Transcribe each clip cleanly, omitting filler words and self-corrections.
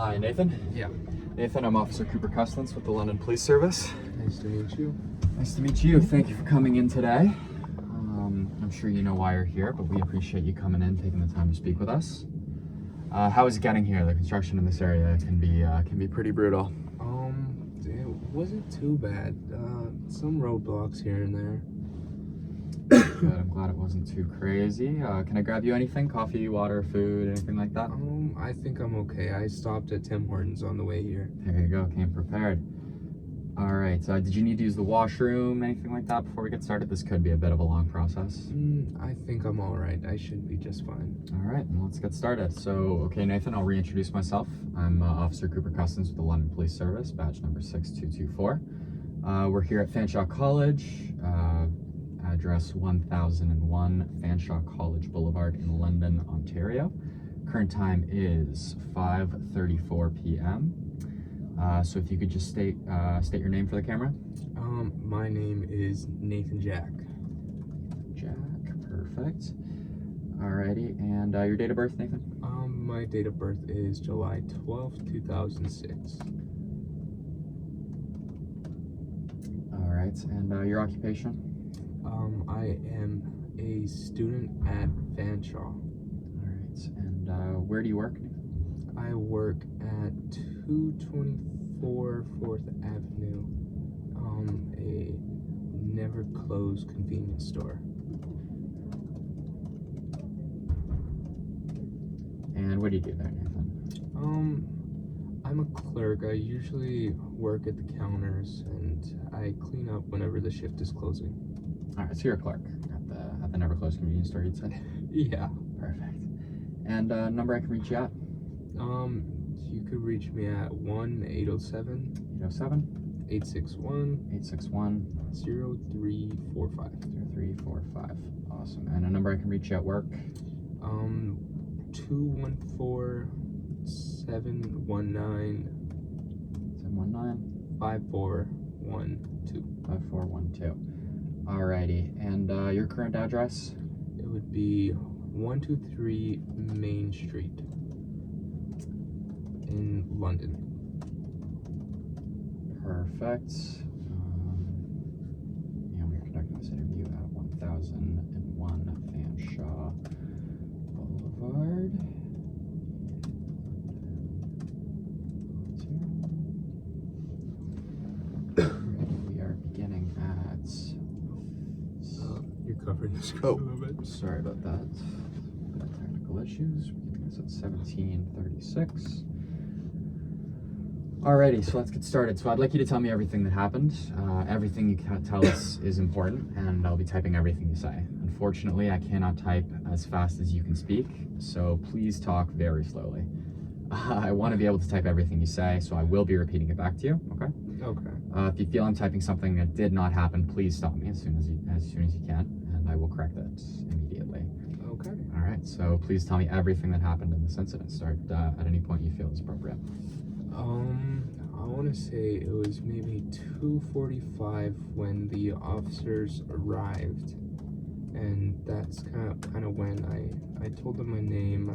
Hi, Nathan. Yeah. Nathan, I'm Officer Cooper Custance with the London Police Service. Nice to meet you. Nice to meet you. Thank you for coming in today. I'm sure you know why you're here, but we appreciate you coming in, taking the time to speak with us. How is it getting here? The construction in this area can be pretty brutal. It wasn't too bad. Some roadblocks here and there. Good. I'm glad it wasn't too crazy. Can I grab you anything? Coffee, water, food, anything like that? I think I'm okay. I stopped at Tim Hortons on the way here. There you go. Came prepared. All right. Did you need to use the washroom, anything like that before we get started? This could be a bit of a long process. I think I'm all right. I should be just fine. All right, then let's get started. So, okay, Nathan, I'll reintroduce myself. I'm Officer Cooper Custance with the London Police Service, badge number 6224. We're here at Fanshawe College, address 1001 Fanshawe College Boulevard in London, Ontario. Current time is 5:34 p.m. So if you could just state your name for the camera. My name is Nathan Jack. Jack, perfect. Alrighty, and your date of birth, Nathan? My date of birth is July 12th, 2006. Alright, and your occupation? I am a student at Fanshawe. Alright, and where do you work, Nathan? I work at 224 4th Avenue, a never closed convenience store. And what do you do there, Nathan? I'm a clerk. I usually work at the counters and I clean up whenever the shift is closing. Alright, so you're a clerk at the never closed convenience store, you'd say? Yeah. Perfect. And number I can reach you at? You could reach me at 1-807 807 861 861 0345. 0345. Awesome. And a number I can reach you at work? 214 719 5412. 5412. Alrighty. And your current address? It would be 123 Main Street in London. Perfect. And we're conducting this interview at 1001 Fanshawe Boulevard. We are beginning at... You're covering the screen a little bit. Sorry about that. Technical issues. We're beginning at 1736. Alrighty, so let's get started. So I'd like you to tell me everything that happened. Everything you can tell us is important, and I'll be typing everything you say. Unfortunately, I cannot type as fast as you can speak, so please talk very slowly. I want to be able to type everything you say, so I will be repeating it back to you, okay? Okay. If you feel I'm typing something that did not happen, please stop me as soon as you can, and I will correct it immediately. Okay. Alright, so please tell me everything that happened in this incident. Start at any point you feel is appropriate. I want to say it was maybe 2:45 when the officers arrived, and that's kind of when I told them my name,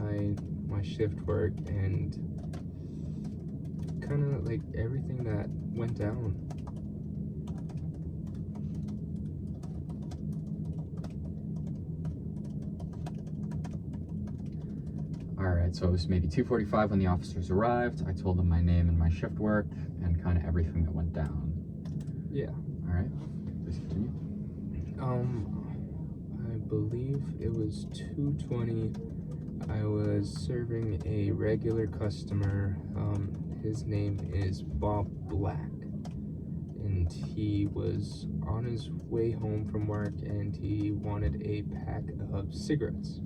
my shift work, and kind of like everything that went down. Alright, so it was maybe 2:45 when the officers arrived. I told them my name and my shift work and kind of everything that went down. Yeah. Alright, please continue. I believe it was 2:20. I was serving a regular customer. His name is Bob Black, and he was on his way home from work and he wanted a pack of cigarettes.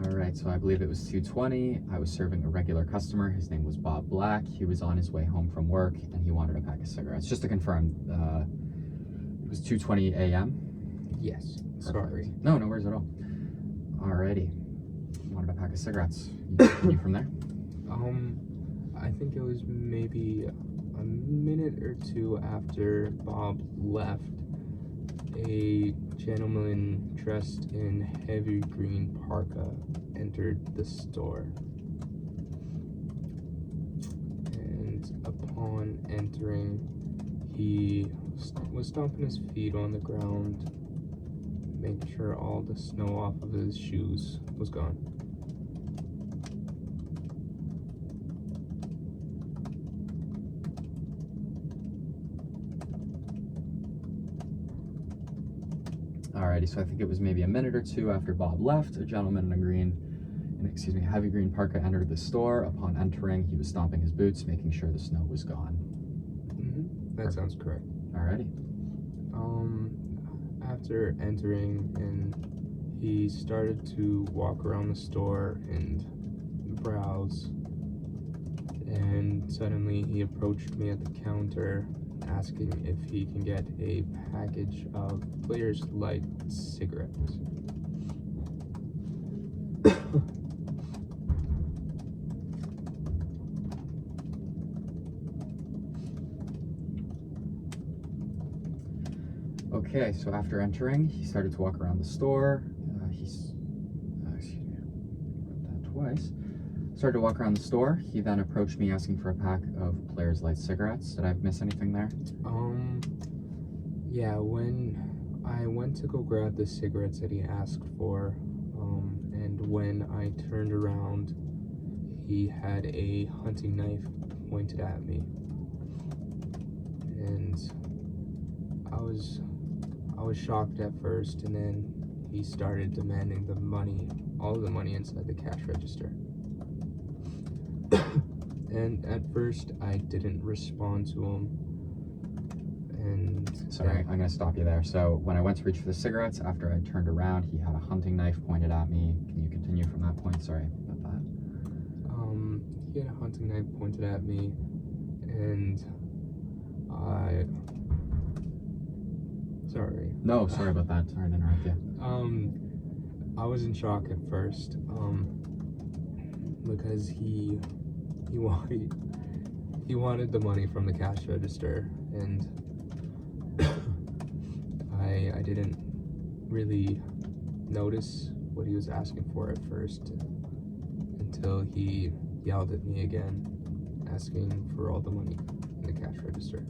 Alright, so I believe it was 2:20. I was serving a regular customer. His name was Bob Black. He was on his way home from work and he wanted a pack of cigarettes. Just to confirm, it was 2:20 a.m.? Yes. Perfect. Sorry. No worries at all. Alrighty. Wanted a pack of cigarettes. You continue from there? I think it was maybe a minute or two after Bob left. A gentleman dressed in heavy green parka entered the store. And upon entering, he was stomping his feet on the ground, making sure all the snow off of his shoes was gone. Alrighty, so I think it was maybe a minute or two after Bob left, a gentleman in heavy green parka entered the store. Upon entering, he was stomping his boots, making sure the snow was gone. That sounds correct. Alrighty. After entering, and he started to walk around the store and browse, and suddenly he approached me at the counter asking if he can get a package of Players Light cigarettes. Okay, so after entering, he started to walk around the store. Wrote that twice. Started to walk around the store. He then approached me asking for a pack of Players Light cigarettes. Did I miss anything there? Yeah, when I went to go grab the cigarettes that he asked for, and when I turned around, he had a hunting knife pointed at me. And I was shocked at first, and then he started demanding the money, all of the money inside the cash register. And at first, I didn't respond to him. And sorry, I'm gonna stop you there. So when I went to reach for the cigarettes, after I turned around, he had a hunting knife pointed at me. Can you continue from that point? Sorry about that. He had a hunting knife pointed at me, and sorry. No, sorry about that. Sorry to interrupt you. I was in shock at first, because he wanted the money from the cash register, and I didn't really notice what he was asking for at first until he yelled at me again, asking for all the money in the cash register.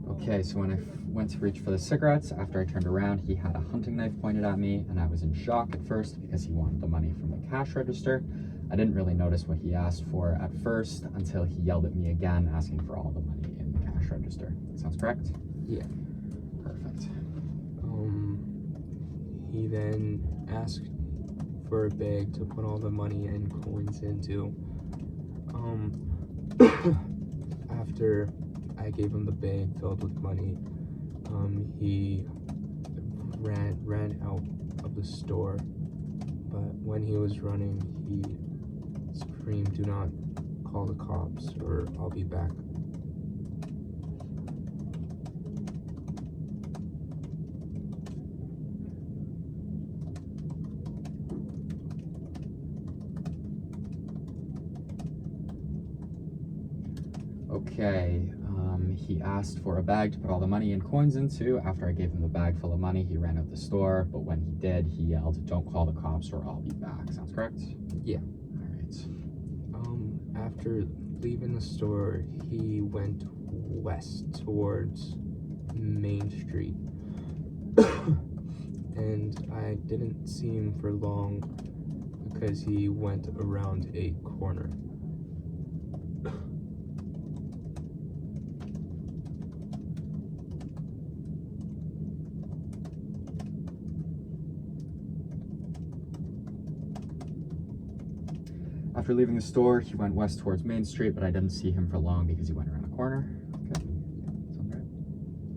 Okay, so when I went to reach for the cigarettes, after I turned around, he had a hunting knife pointed at me, and I was in shock at first because he wanted the money from the cash register. I didn't really notice what he asked for at first until he yelled at me again, asking for all the money in the cash register. That sounds correct? Yeah. Perfect. He then asked for a bag to put all the money and coins into. After I gave him the bag filled with money, he ran out of the store, but when he was running, he screamed, "Do not call the cops or I'll be back." Okay, he asked for a bag to put all the money and coins into. After I gave him the bag full of money, he ran out the store, but when he did, he yelled, "Don't call the cops or I'll be back." Sounds correct? Yeah. Alright. After leaving the store, he went west towards Main Street. And I didn't see him for long because he went around a corner. After leaving the store, he went west towards Main Street, but I didn't see him for long because he went around a corner. Okay, sounds right.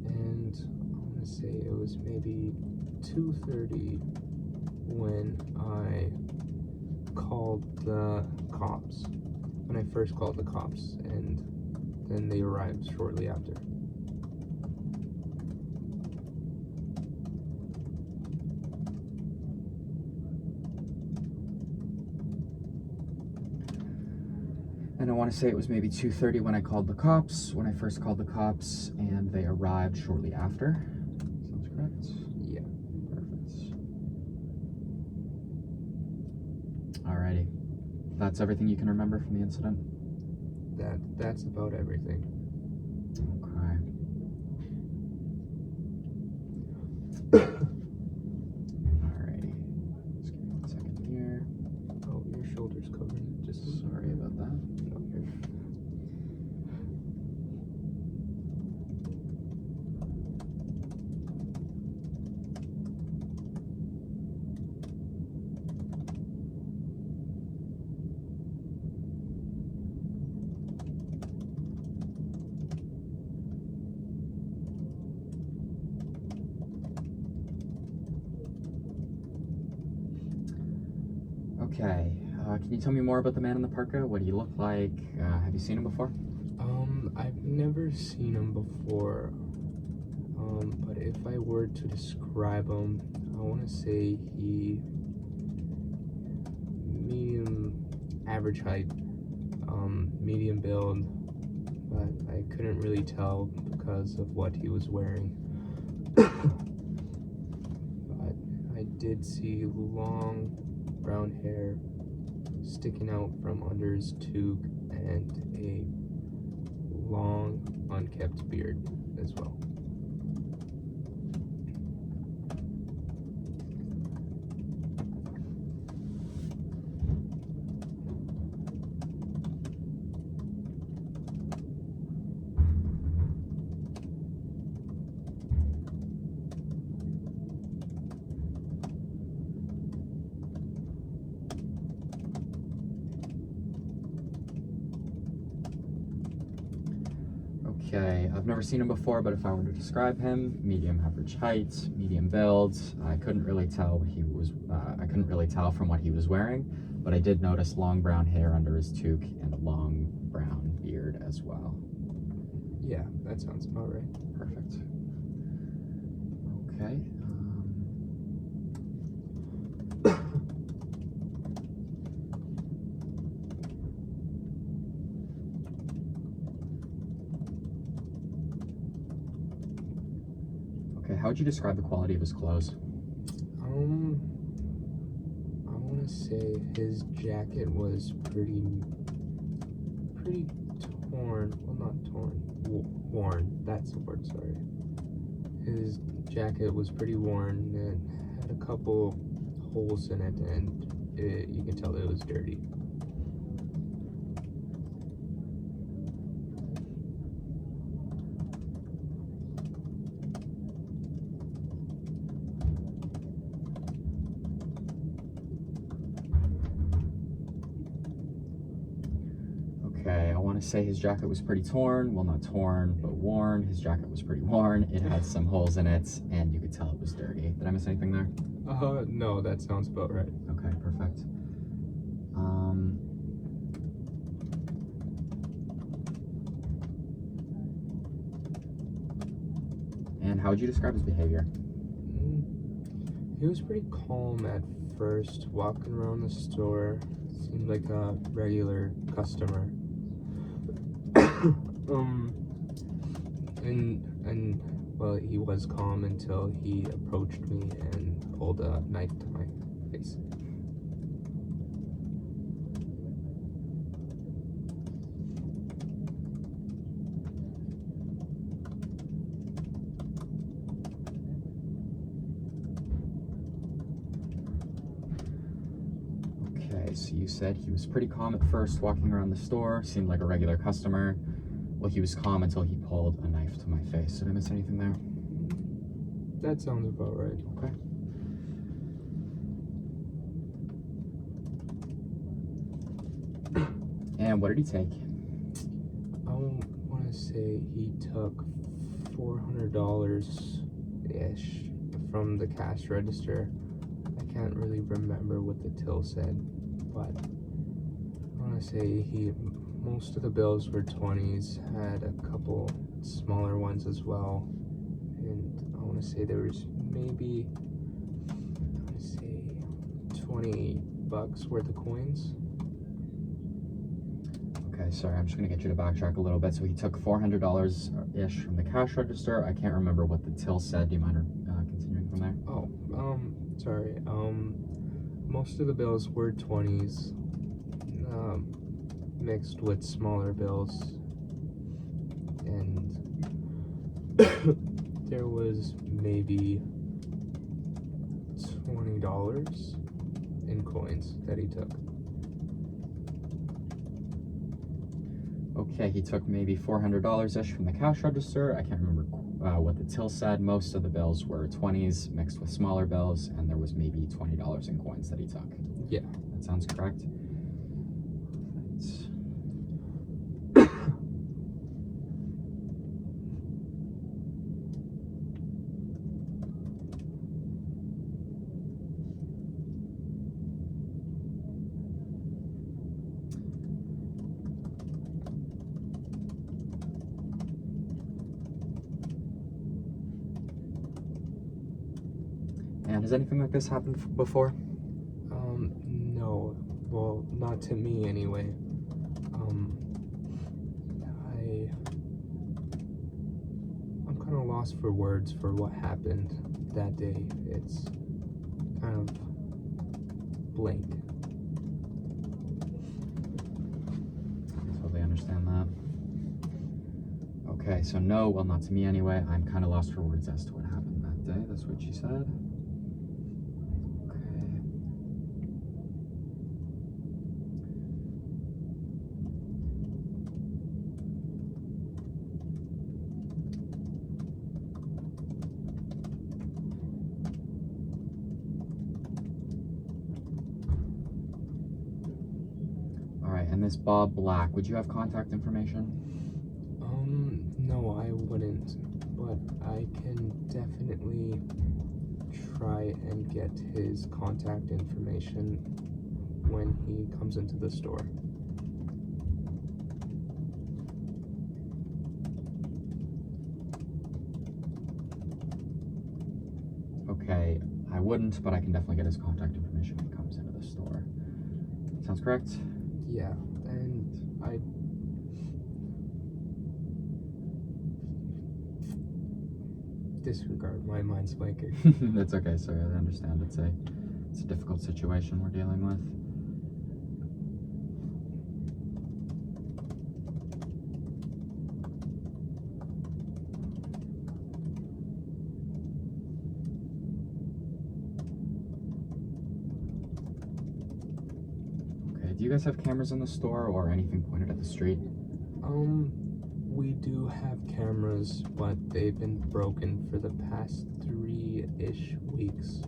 And I want to say it was maybe 2:30 when I called the cops. when I first called the cops, and then they arrived shortly after. And I want to say it was maybe 2:30 when I first called the cops, and they arrived shortly after. Sounds correct? Yeah. Perfect. Alrighty. That's everything you can remember from the incident? That's about everything. Okay. Alrighty. Just give me 1 second here. Oh, your shoulder's covered. Just Sorry about that. no, you're... Okay. Can you tell me more about the man in the parka? What he looked like? Have you seen him before? I've never seen him before. But if I were to describe him, I want to say he medium average height, medium build, but I couldn't really tell because of what he was wearing. But I did see long brown hair sticking out from under his toque and a long unkempt beard as well. Okay, I've never seen him before, but if I were to describe him, medium average height, medium build, I couldn't really tell from what he was wearing, but I did notice long brown hair under his toque and a long brown beard as well. Yeah, that sounds about right. Perfect. Okay. Okay, how would you describe the quality of his clothes? I want to say his jacket was pretty torn. Well, not torn, worn. That's the word, sorry. His jacket was pretty worn and had a couple holes in it, and you can tell it was dirty. Okay, I want to say his jacket was pretty torn. Well, not torn, but worn. His jacket was pretty worn. It had some holes in it, and you could tell it was dirty. Did I miss anything there? No, that sounds about right. Okay, perfect. And how would you describe his behavior? He was pretty calm at first, walking around the store. Seemed like a regular customer. And well, he was calm until he approached me and pulled a knife to my face. Okay, so you said he was pretty calm at first, walking around the store, seemed like a regular customer. Well, he was calm until he pulled a knife to my face. Did I miss anything there? That sounds about right. Okay. And what did he take? I want to say he took $400-ish from the cash register. I can't really remember what the till said, but I want to want to say most of the bills were 20s, had a couple smaller ones as well, and I want to say there was maybe, I want to say, $20 worth of coins. Okay, sorry, I'm just gonna get you to backtrack a little bit. So he took $400-ish from the cash register. I can't remember what the till said. Do you mind continuing from there? Oh, sorry. Most of the bills were 20s, mixed with smaller bills, and there was maybe $20 in coins that he took. Okay, he took maybe $400-ish from the cash register. I can't remember what the till said. Most of the bills were 20s mixed with smaller bills, and there was maybe $20 in coins that he took. Yeah. That sounds correct. And has anything like this happened before? No. Well, not to me anyway. I'm kind of lost for words for what happened that day. It's kind of blank. I totally understand that. Okay, so no, well, not to me anyway. I'm kind of lost for words as to what happened that day. That's what she said. And this Bob Black, would you have contact information? No, I wouldn't, but I can definitely try and get his contact information when he comes into the store. Okay, I wouldn't, but I can definitely get his contact information when he comes into the store. Sounds correct? Yeah, and I disregard, my mind's blanking. That's okay, sorry, I understand. It's a difficult situation we're dealing with. Okay, do you guys have cameras in the store or anything pointed at the street? We do have cameras, but they've been broken for the past 3-ish weeks.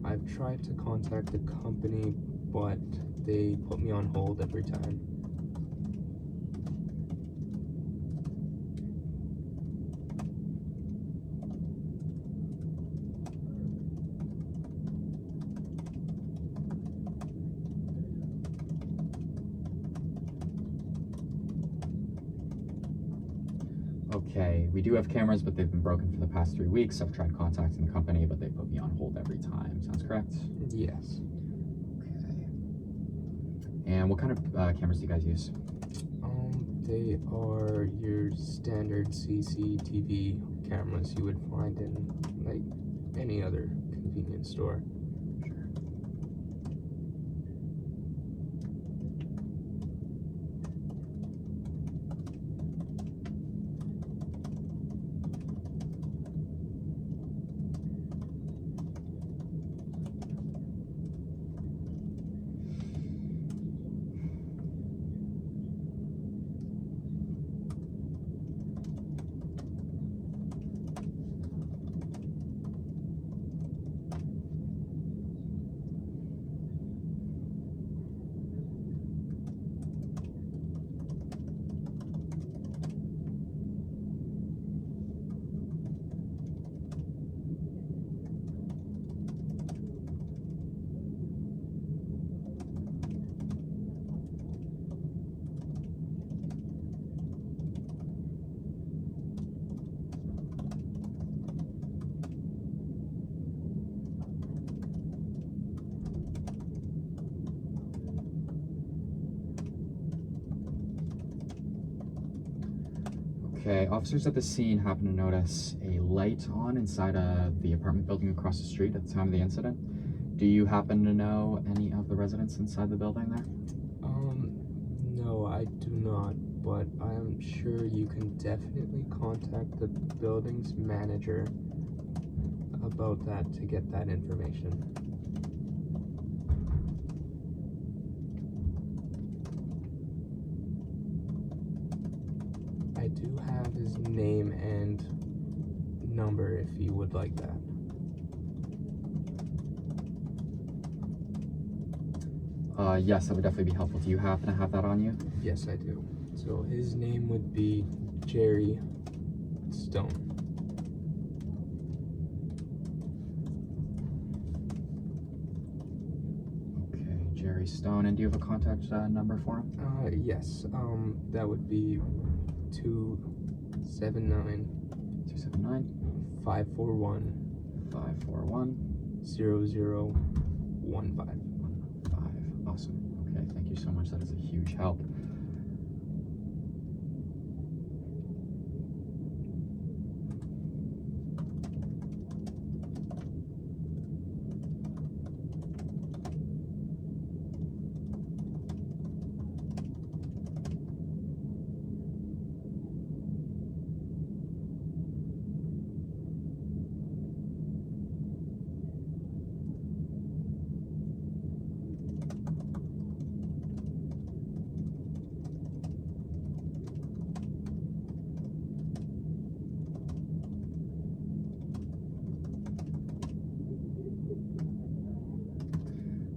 I've tried to contact the company, but they put me on hold every time. Okay, we do have cameras, but they've been broken for the past 3 weeks. I've tried contacting the company, but they put me on hold every time. Sounds correct? Yes. Okay. And what kind of cameras do you guys use? They are your standard CCTV cameras you would find in, like, any other convenience store. Sure. Okay, officers at the scene happen to notice a light on inside the apartment building across the street at the time of the incident. Do you happen to know any of the residents inside the building there? No, I do not, but I am sure you can definitely contact the building's manager about that to get that information. I do have his name and number if you would like that. Yes, that would definitely be helpful. Do you happen to have that on you? Yes, I do. So his name would be Jerry Stone. Okay, Jerry Stone. And do you have a contact number for him? Yes. That would be 279 279 541 541 0015. Awesome. Okay, thank you so much. That is a huge help.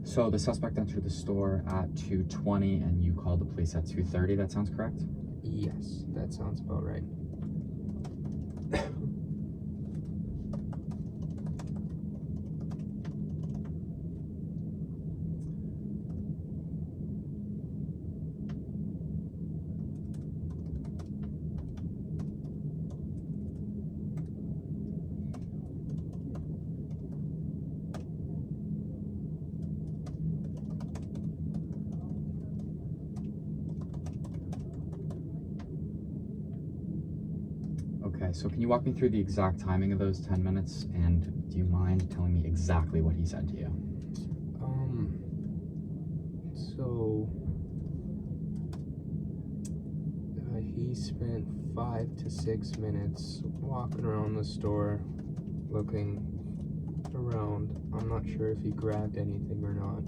So the suspect entered the store at 2:20 and you called the police at 2:30. That sounds correct? Yes, that sounds about right. Okay, so can you walk me through the exact timing of those 10 minutes? And do you mind telling me exactly what he said to you? So he spent 5 to 6 minutes walking around the store, looking around. I'm not sure if he grabbed anything or not.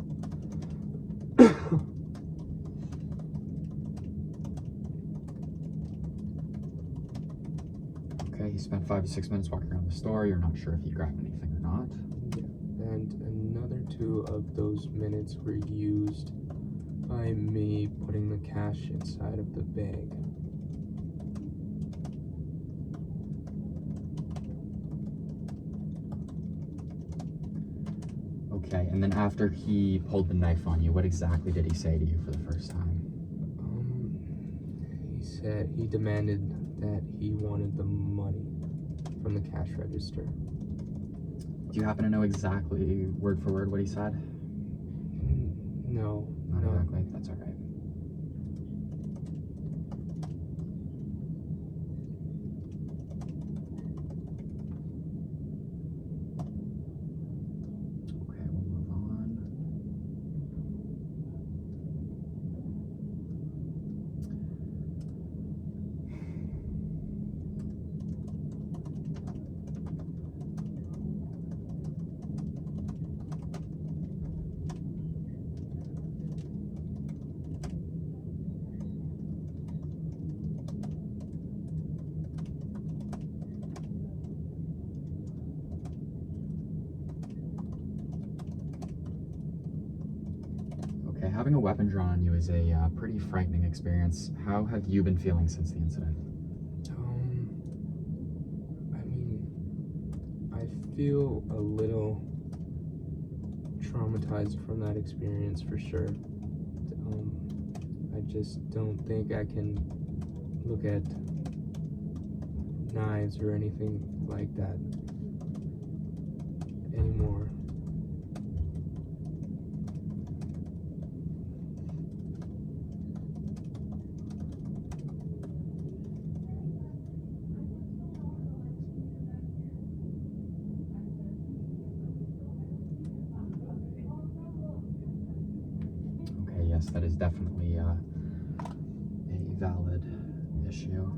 Okay, he spent 5 to 6 minutes walking around the store. You're not sure if he grabbed anything or not. Yeah. And another 2 of those minutes were used by me putting the cash inside of the bag. Okay, and then after he pulled the knife on you, what exactly did he say to you for the first time? He said he demanded that he wanted the money from the cash register. Do you happen to know exactly word for word what he said? No. Not exactly. That's all right. Okay, we'll move on. Okay, having a weapon drawn on you is a pretty frightening experience. How have you been feeling since the incident? I mean, I feel a little traumatized from that experience for sure. I just don't think I can look at knives or anything like that anymore. that is definitely a valid issue.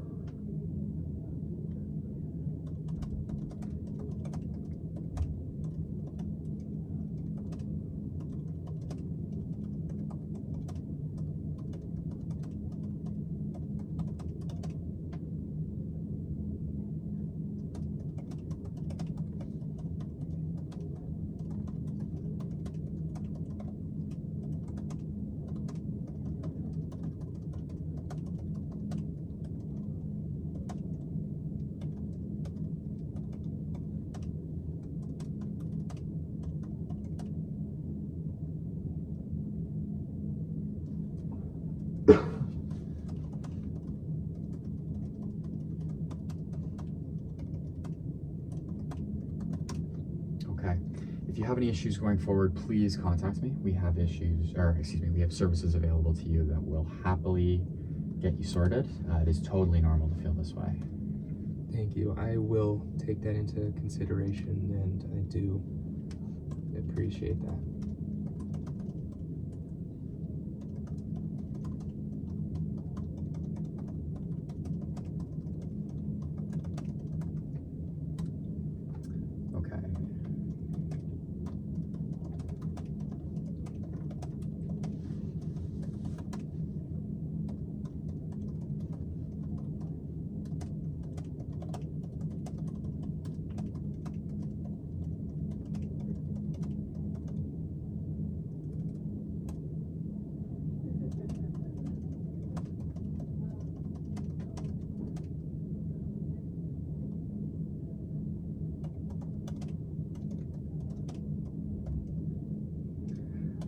Okay. If you have any issues going forward, please contact me. We have we have services available to you that will happily get you sorted. It is totally normal to feel this way. Thank you. I will take that into consideration, and I do appreciate that. Okay.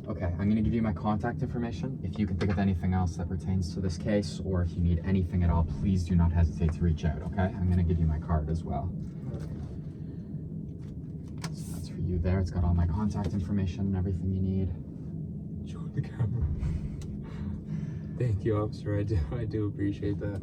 Okay, I'm going to give you my contact information. If you can think of anything else that pertains to this case, or if you need anything at all, please do not hesitate to reach out, okay? I'm going to give you my card as well. So that's for you there. It's got all my contact information and everything you need. Show the camera. Thank you, officer. I do appreciate that.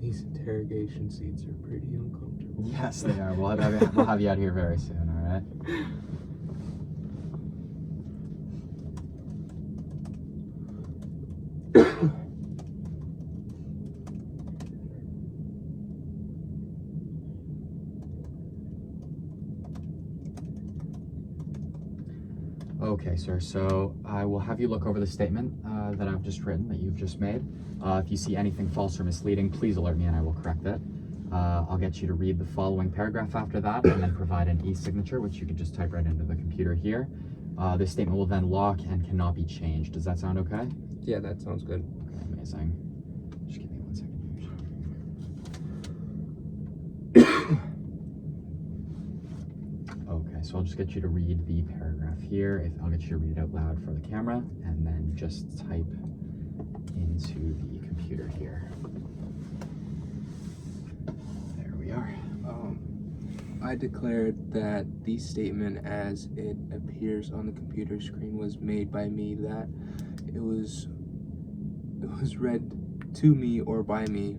These interrogation seats are pretty uncomfortable. Yes, they are. We'll have you out here very soon, all right? Okay, sir, so I will have you look over the statement that I've just written, that you've just made. If you see anything false or misleading, please alert me and I will correct it. I'll get you to read the following paragraph after that and then provide an e-signature, which you can just type right into the computer here. This statement will then lock and cannot be changed. Does that sound okay? Yeah, that sounds good. Okay, amazing. Just give me 1 second here. Okay, so I'll just get you to read the paragraph here. I'll get you to read it out loud for the camera, and then just type into the computer here. There we are. I declared that the statement as it appears on the computer screen was made by me, that it was read to me or by me,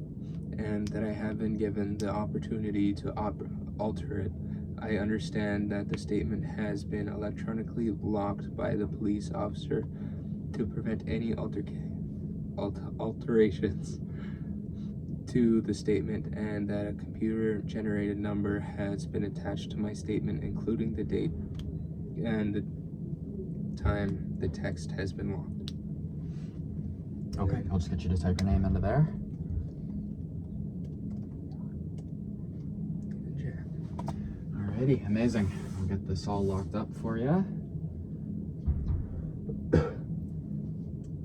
and that I have been given the opportunity to alter it I understand that the statement has been electronically locked by the police officer to prevent any alterations to the statement, and that a computer-generated number has been attached to my statement, including the date and the time the text has been locked. Okay, I'll just get you to type your name into there. Alrighty, amazing. I'll get this all locked up for you.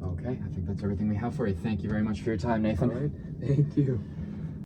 Okay, I think that's everything we have for you. Thank you very much for your time, Nathan. All right, thank you.